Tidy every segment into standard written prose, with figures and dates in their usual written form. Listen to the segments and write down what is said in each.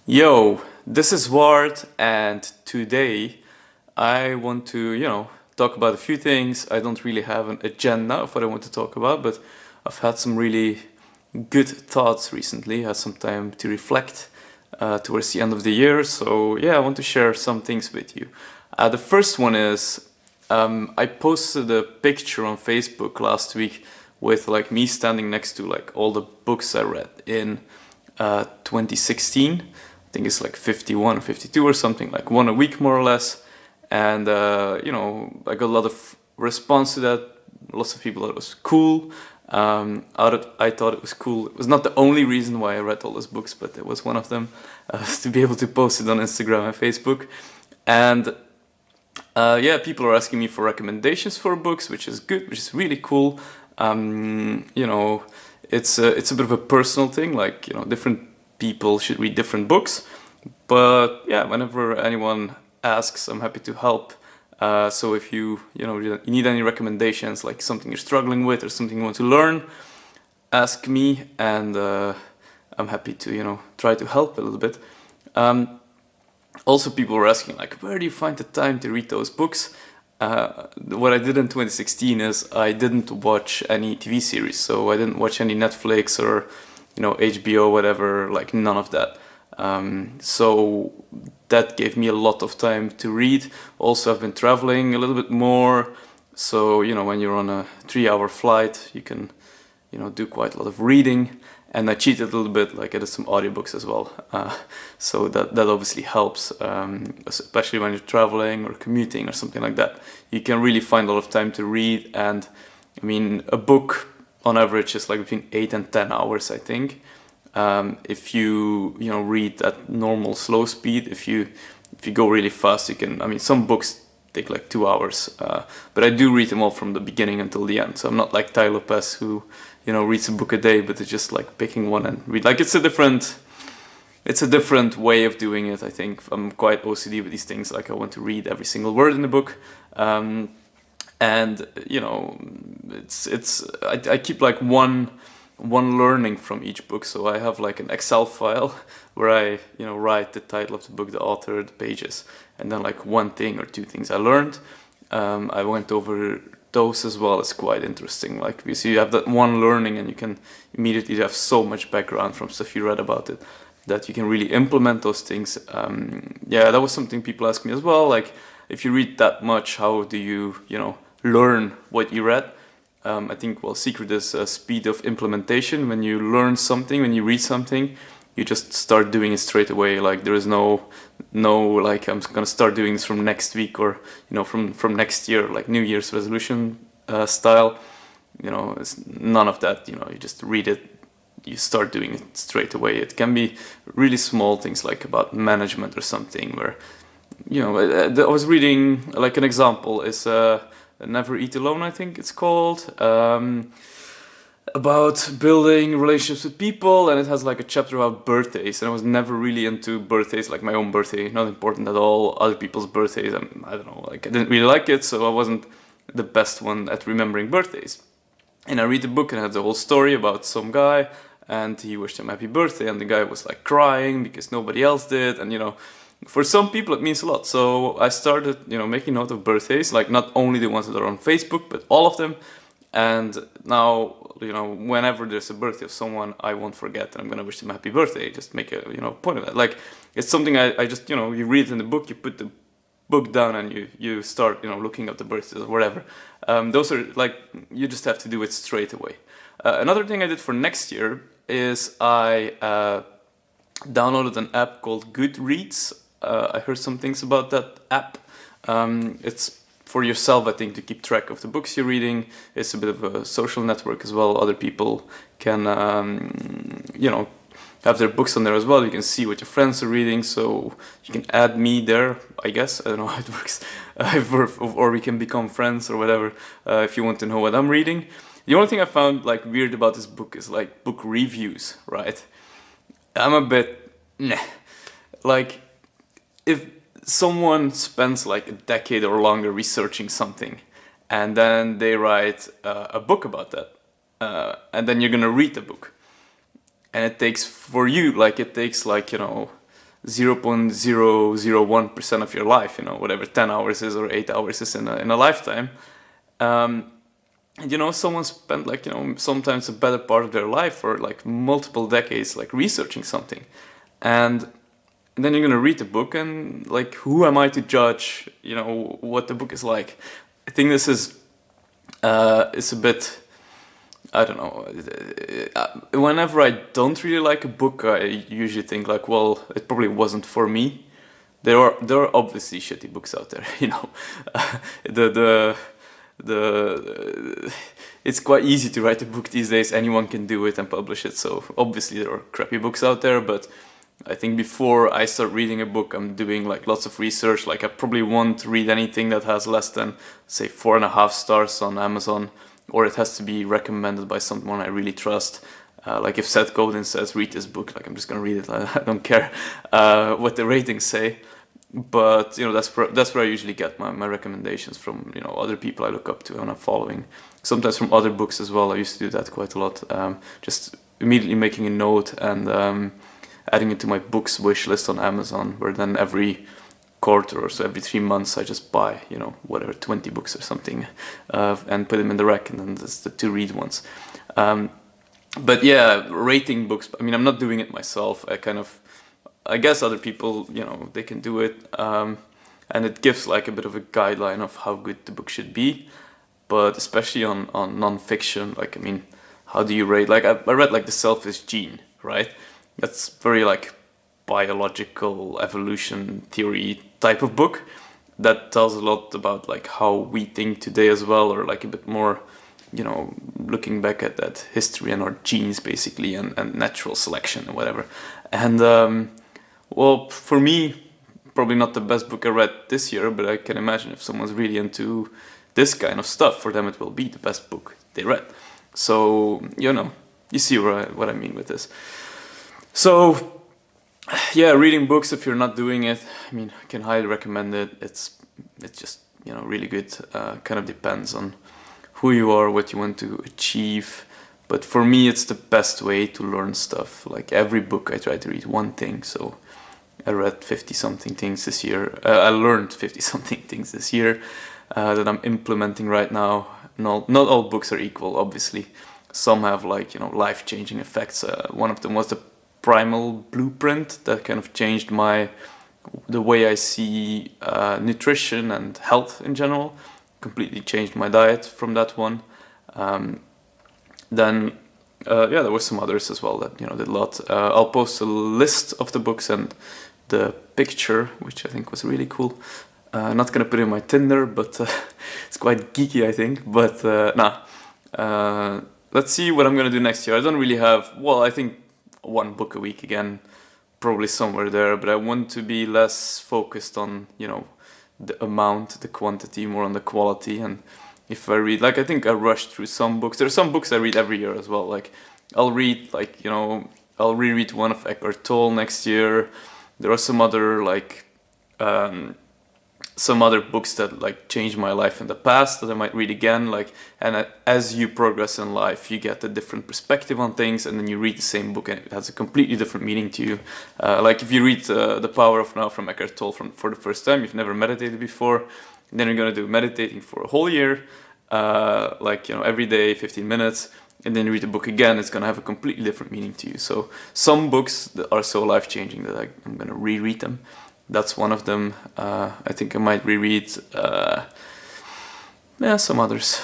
Yo, this is Ward, and today I want to, talk about a few things. I don't really have an agenda of what I want to talk about, but I've had some really good thoughts recently, had some time to reflect towards the end of the year. So, yeah, I want to share some things with you. The first one is I posted a picture on Facebook last week with like me standing next to like all the books I read in 2016. I think it's like 51 or 52 or something, like one a week more or less. And I got a lot of response to that. Lots of people thought it was cool. I thought it was cool. It was not the only reason why I read all those books, but it was one of them, to be able to post it on Instagram and Facebook. And yeah, people are asking me for recommendations for books, which is good, which is really cool. It's a bit of a personal thing. Like, different people should read different books. But yeah, whenever anyone asks, I'm happy to help. So if you need any recommendations, like something you're struggling with or something you want to learn, ask me, and I'm happy to try to help a little bit. Also, people were asking like, where do you find the time to read those books? What I did in 2016 is I didn't watch any TV series, so I didn't watch any Netflix or HBO, whatever, like none of that. So that gave me a lot of time to read. Also, I've been traveling a little bit more, so when you're on a 3-hour flight, you can do quite a lot of reading. And I cheated a little bit, like I did some audiobooks as well. So that obviously helps, especially when you're traveling or commuting or something like that. You can really find a lot of time to read. And I mean, a book on average is like between 8 and 10 hours, I think. If you read at normal slow speed, if you go really fast, you can. I mean, some books take like 2 hours, but I do read them all from the beginning until the end. So I'm not like Tai Lopez who reads a book a day, but it's just like picking one and read. Like it's a different way of doing it. I think I'm quite OCD with these things. Like I want to read every single word in the book, and I keep like one learning from each book. So I have like an Excel file where I write the title of the book, the author, the pages, and then like one thing or two things I learned. I went over those as well. It's quite interesting. Like you have that one learning, and you can immediately have so much background from stuff you read about it that you can really implement those things. Yeah, that was something people ask me as well. Like, if you read that much, how do you learn what you read? I think, well, secret is speed of implementation. When you learn something, when you read something, you just start doing it straight away. Like there is no like I'm gonna start doing this from next week or from next year, like New Year's resolution style. It's none of that. You just read it, you start doing it straight away. It can be really small things like about management or something where I was reading, like an example is Never Eat Alone, I think it's called, about building relationships with people, and it has like a chapter about birthdays, and I was never really into birthdays, like my own birthday, not important at all. Other people's birthdays, I don't know, like I didn't really like it, so I wasn't the best one at remembering birthdays. And I read the book, and it had the whole story about some guy, and he wished him happy birthday, and the guy was like crying because nobody else did, and for some people it means a lot. So I started making note of birthdays, like not only the ones that are on Facebook, but all of them. And now whenever there's a birthday of someone, I won't forget, and I'm gonna wish them happy birthday. Just make a point of that. Like it's something I just you read it in the book, you put the book down, and you start looking up the birthdays or whatever. Those are like, you just have to do it straight away. Another thing I did for next year is I downloaded an app called Goodreads. I heard some things about that app. It's for yourself, I think, to keep track of the books you're reading. It's a bit of a social network as well. Other people can, have their books on there as well. You can see what your friends are reading, so you can add me there, I guess. I don't know how it works. Or we can become friends or whatever, if you want to know what I'm reading. The only thing I found like weird about this book is like book reviews, right? I'm a bit, nah. Like, if someone spends like a decade or longer researching something, and then they write a book about that, and then you're gonna read the book, and it takes like 0.001% of your life, you know, whatever 10 hours is or 8 hours is in a lifetime. And you know, someone spent like, you know, sometimes a better part of their life or like multiple decades like researching something. And then you're gonna read the book and like, who am I to judge, you know, what the book is like? I think this is it's a bit, I don't know. Whenever I don't really like a book, I usually think like, well, it probably wasn't for me. There are obviously shitty books out there, you know. the It's quite easy to write a book these days. Anyone can do it and publish it. So obviously there are crappy books out there, but I think before I start reading a book, I'm doing like lots of research. Like I probably won't read anything that has less than say 4.5 stars on Amazon, or it has to be recommended by someone I really trust. Like if Seth Godin says read this book, like I'm just gonna read it. I don't care what the ratings say. But you know, that's where I usually get my recommendations from, you know, other people I look up to and I'm following. Sometimes from other books as well. I used to do that quite a lot. Just immediately making a note and adding it to my books wish list on Amazon, where then every quarter or so, every 3 months, I just buy, you know, whatever, 20 books or something, and put them in the rack, and then there's the to read ones. But yeah, rating books, I mean, I'm not doing it myself. I guess other people, you know, they can do it, and it gives like a bit of a guideline of how good the book should be. But especially on nonfiction, like, I mean, how do you rate? Like, I read like The Selfish Gene, right? That's very like biological evolution theory type of book that tells a lot about like how we think today as well, or like a bit more, you know, looking back at that history and our genes basically, and natural selection and whatever. And well, for me, probably not the best book I read this year, but I can imagine if someone's really into this kind of stuff, for them it will be the best book they read. So, you know, you see what I mean with this. So, yeah, reading books, if you're not doing it, I mean, I can highly recommend it. It's just, you know, really good. Kind of depends on who you are, what you want to achieve. But for me, it's the best way to learn stuff. Like every book, I try to read one thing. So I read 50-something things this year. I learned 50-something things this year that I'm implementing right now. Not all books are equal, obviously. Some have like, you know, life-changing effects. One of them was the Primal blueprint that kind of changed the way I see nutrition and health in general. Completely changed my diet from that one. Then yeah, there were some others as well that, you know, did a lot. I'll post a list of the books and the picture, which I think was really cool. Not gonna put it in my Tinder, but it's quite geeky, I think. But let's see what I'm gonna do next year. I don't really have, well, I think one book a week again, probably somewhere there, but I want to be less focused on, you know, the amount, the quantity, more on the quality. And if I read, like, I think I rushed through some books. There are some books I read every year as well. Like, I'll read, like, you know, I'll reread one of Eckhart Tolle next year. There are some other, like, some other books that like changed my life in the past that I might read again. Like, and as you progress in life, you get a different perspective on things, and then you read the same book and it has a completely different meaning to you. Like if you read The Power of Now from Eckhart Tolle for the first time, you've never meditated before, and then you're gonna do meditating for a whole year, like, you know, every day 15 minutes, and then you read the book again, it's gonna have a completely different meaning to you. So some books that are so life-changing that I'm gonna reread them. That's one of them. I think I might reread some others.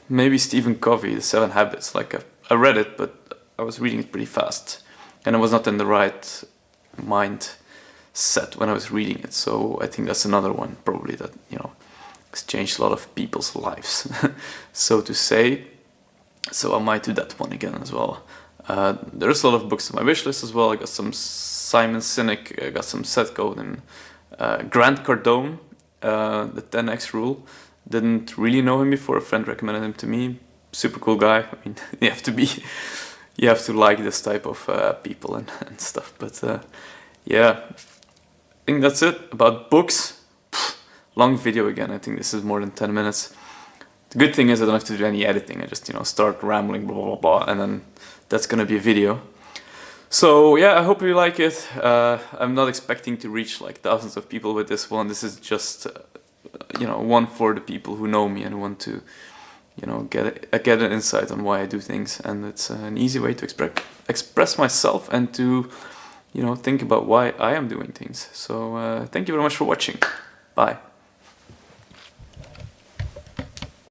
Maybe Stephen Covey, The 7 Habits. Like I read it, but I was reading it pretty fast, and I was not in the right mindset when I was reading it. So I think that's another one probably that, you know, has changed a lot of people's lives, so to say. So I might do that one again as well. There's a lot of books on my wish list as well. I got some Simon Sinek, I got some Seth Godin, Grant Cardone, the 10x rule. Didn't really know him before. A friend recommended him to me. Super cool guy. I mean, you have to like this type of people and stuff. But yeah, I think that's it about books. Long video again. I think this is more than 10 minutes. The good thing is I don't have to do any editing. I just, you know, start rambling, blah, blah, blah, and then that's gonna be a video. So yeah, I hope you like it. I'm not expecting to reach like thousands of people with this one. This is just one for the people who know me and want to get an insight on why I do things, and it's an easy way to express myself and to think about why I am doing things. So thank you very much for watching. Bye.